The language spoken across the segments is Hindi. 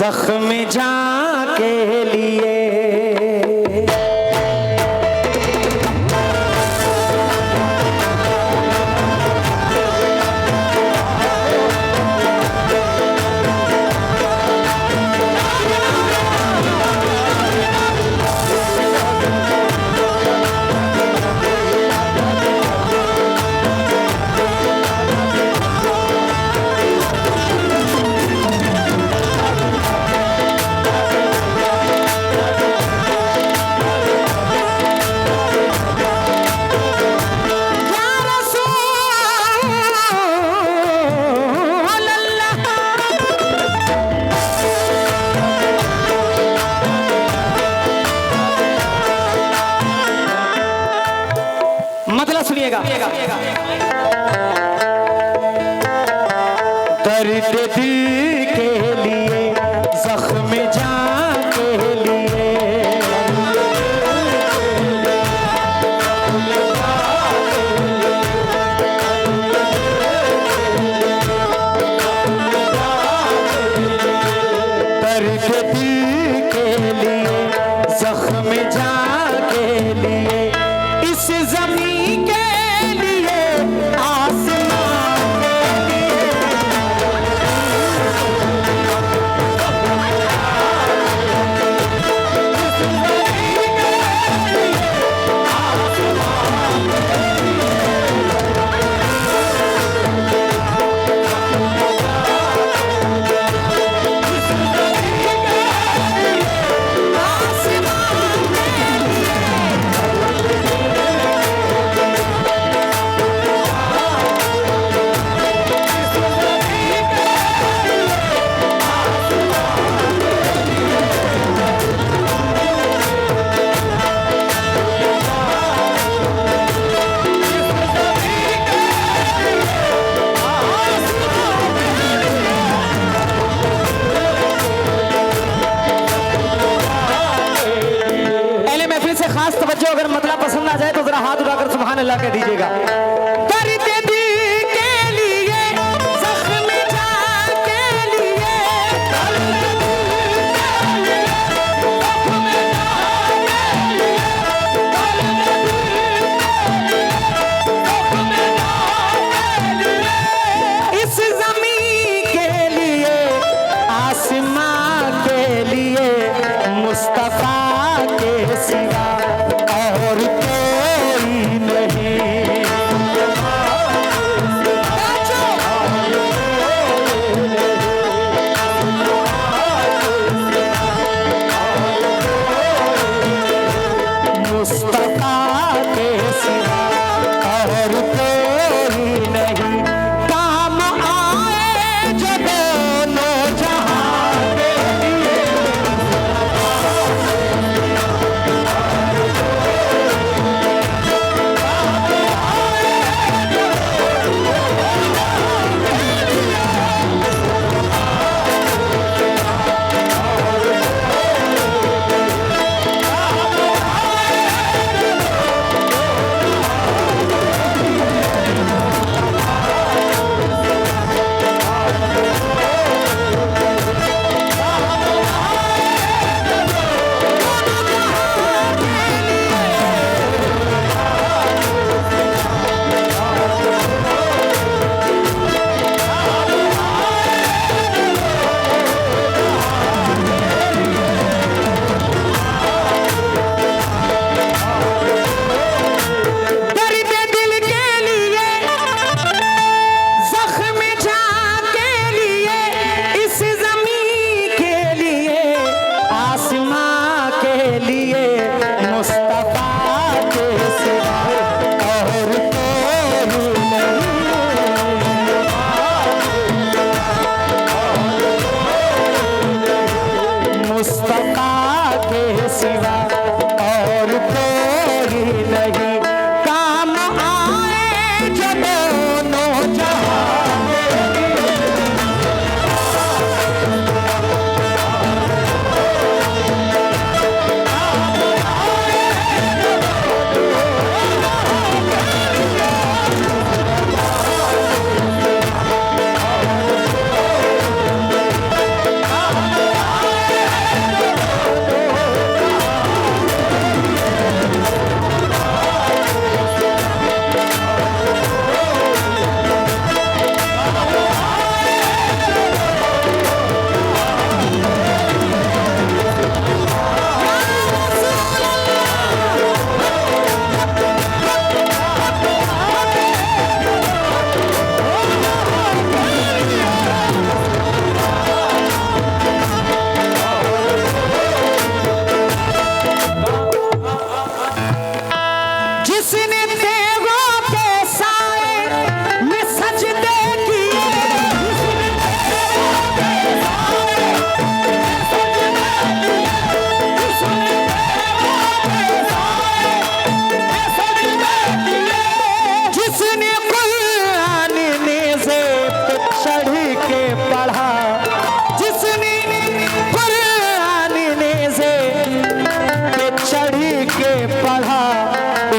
जख्म जान के लिए। मतलब सुनिएगा, दर्द दिल के लिए, जख्म जान के लिए, दर्द दिल के लिए, जख्म जान के लिए, इस जमीन के लिए, आसमान के लिए, खास तवज्जो। अगर मतलब पसंद आ जाए तो जरा हाथ उठाकर सुभान अल्लाह कह दीजिएगा। दर्द दिल के लिए, जख्म जान के लिए, इस जमीन के लिए, आसमान के लिए, मुस्तफा के सिवा और कोई नहीं।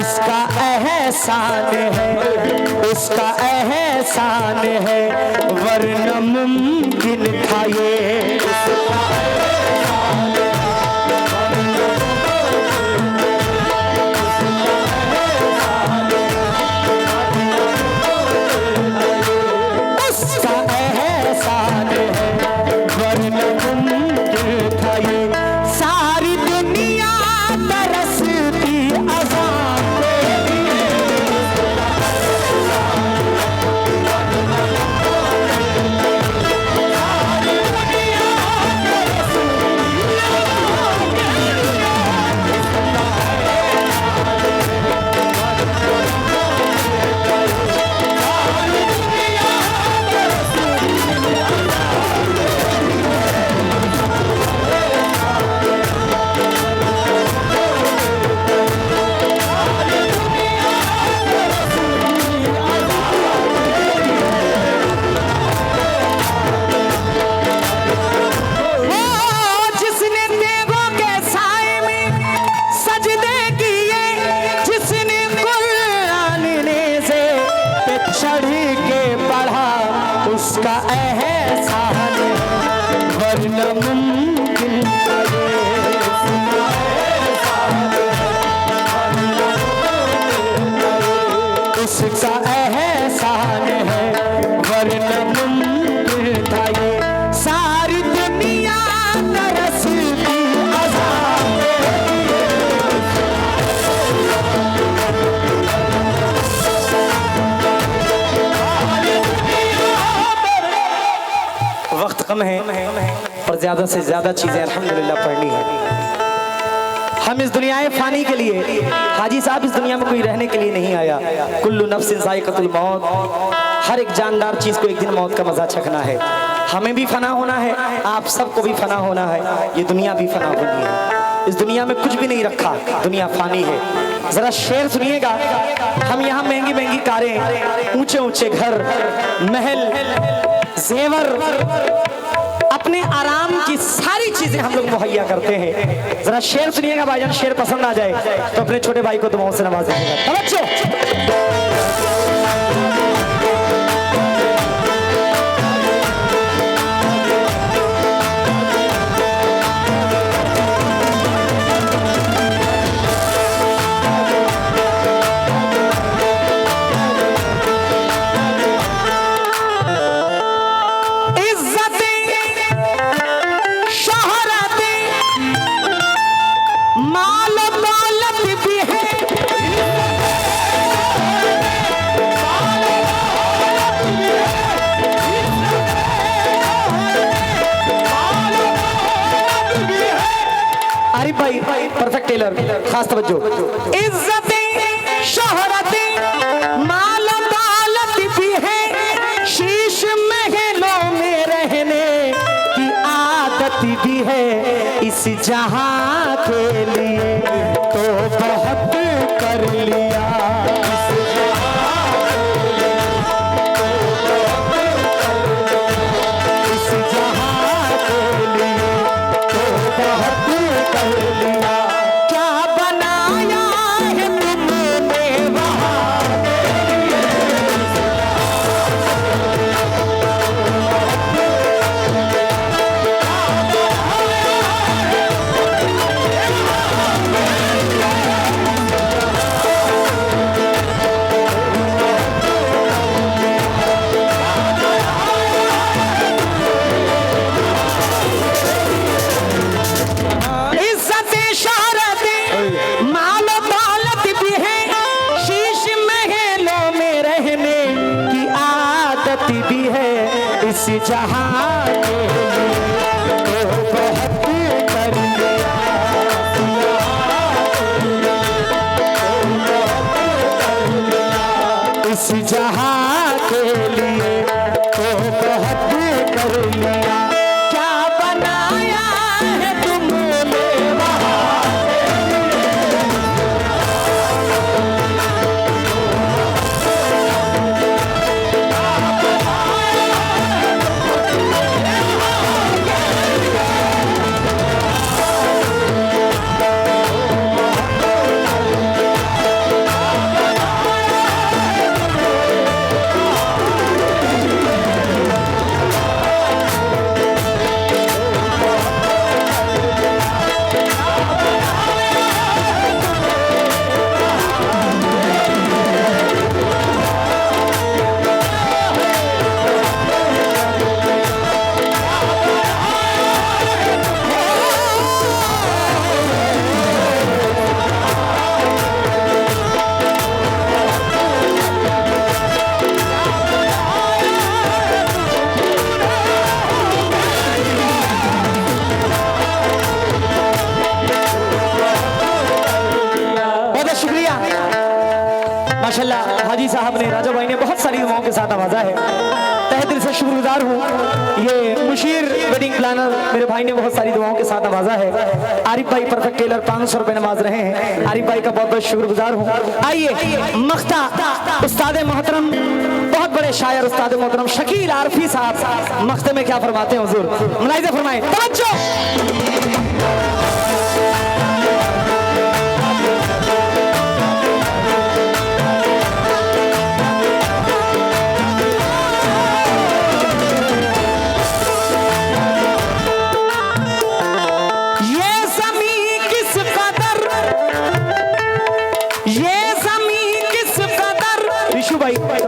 इसका एहसान है, उसका एहसान है, वरना मुमकिन था ये। उसका एहसान है, वरना मुमकिन था ये। सारी दुनिया तरसती अज़ान के लिए, उसका एहसान है, वरना मुमकिन था ये। उसका एहसान है, वरना मुमकिन था ये। सारी दुनिया तरसती अज़ान के लिए। वक्त कम है और ज्यादा से ज्यादा चीजें अल्हम्दुलिल्लाह पढ़नी है। हम इस दुनिया फानी के लिए, हाजी साहब इस दुनिया में कोई रहने के लिए नहीं आया। कुल्लु नफ्सिन ज़ाइक़तुल मौत, हर एक जानदार चीज को एक दिन मौत का मजा चखना है। हमें भी फना होना है, आप सबको भी फना होना है, ये दुनिया भी फना होनी है। इस दुनिया में कुछ भी नहीं रखा, दुनिया फानी है। जरा शेर सुनिएगा। हम यहाँ महंगी महंगी कारें, ऊंचे ऊंचे घर, महल, जेवर, अपने आराम की सारी चीजें हम लोग मुहैया करते हैं। जरा शेर सुनिएगा भाईजान, शेर पसंद आ जाए तो अपने छोटे भाई को दुआओं से नवाज दीजिएगा। तवज्जो। भाई परफेक्ट टेलर, खास तवज्जो। इज्जतें शोहरतें माल दौलत भी है, शीश महलों में रहने की आदत भी है। इस जहां के लिए तो बहुत कर लिया, भी है इस जहां के लिए तो बहुत कर लिया। इस जहां के लिए तो बहुत कर लिया। क्या बनाया है तुमने वहां माशाल्लाह हाजी साहब ने, राजा भाई ने बहुत सारी दुआओं के साथ आवाजा है। तहे दिल से शुक्रगुजार हूँ। ये मुशीर वेडिंग प्लानर मेरे भाई ने बहुत सारी दुआओं के साथ आवाजा है। आरिफ भाई परफेक्ट टेलर 500 रुपए नमाज रहे हैं। आरिफ भाई का बहुत बहुत शुक्रगुजार हूँ। आइए मख्ता उस्ताद मोहतरम, बहुत बड़े शायर उस्ताद मोहतरम शकील आरफी साहब मख्ते में क्या फरमाते हैं हुजूर, मुलाहिजा फरमाएं। तवज्जो।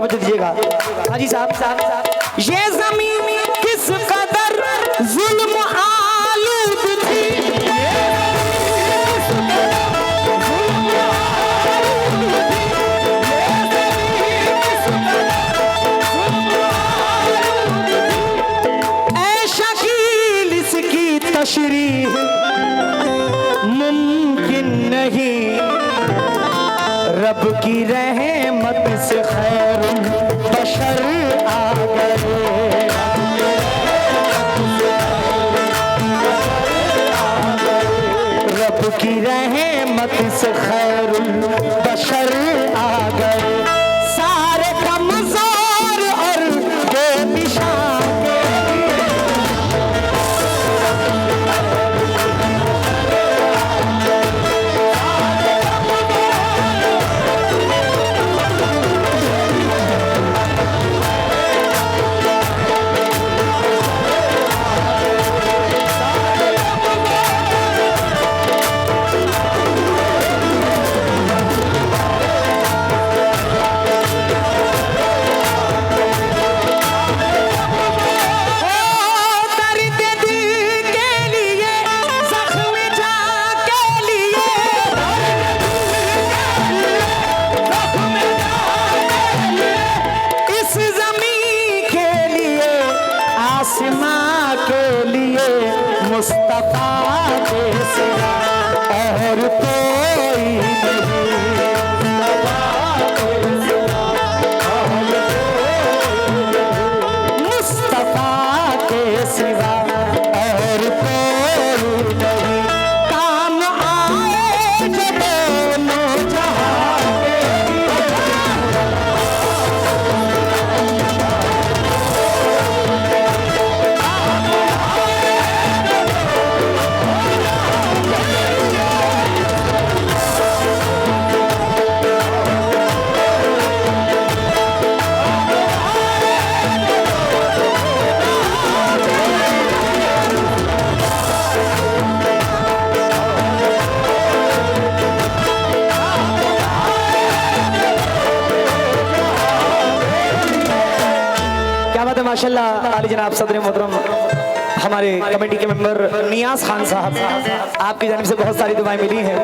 दीजिएगा हाजी साहब, ये ज़मीन किस कदर जुल्म आलूद थी, ऐ शकील इसकी तशरीह मुमकिन नहीं, रब की रहमत से खैरुल बशर आ गए, रब की रहमत से खैरुल बशर आ गए, सारे कमजोर और बेनिशान मुस्तफा के सिवा और कोई नहीं, मुस्तफा के सिवा और कोई नहीं, काम आए जो दोनों जहां माशाल्लाह। आली जनाब सदर मोहतरम हमारे कमेटी के मेंबर नियाज खान साहब, आपकी जानिब से बहुत सारी दुआएं मिली हैं।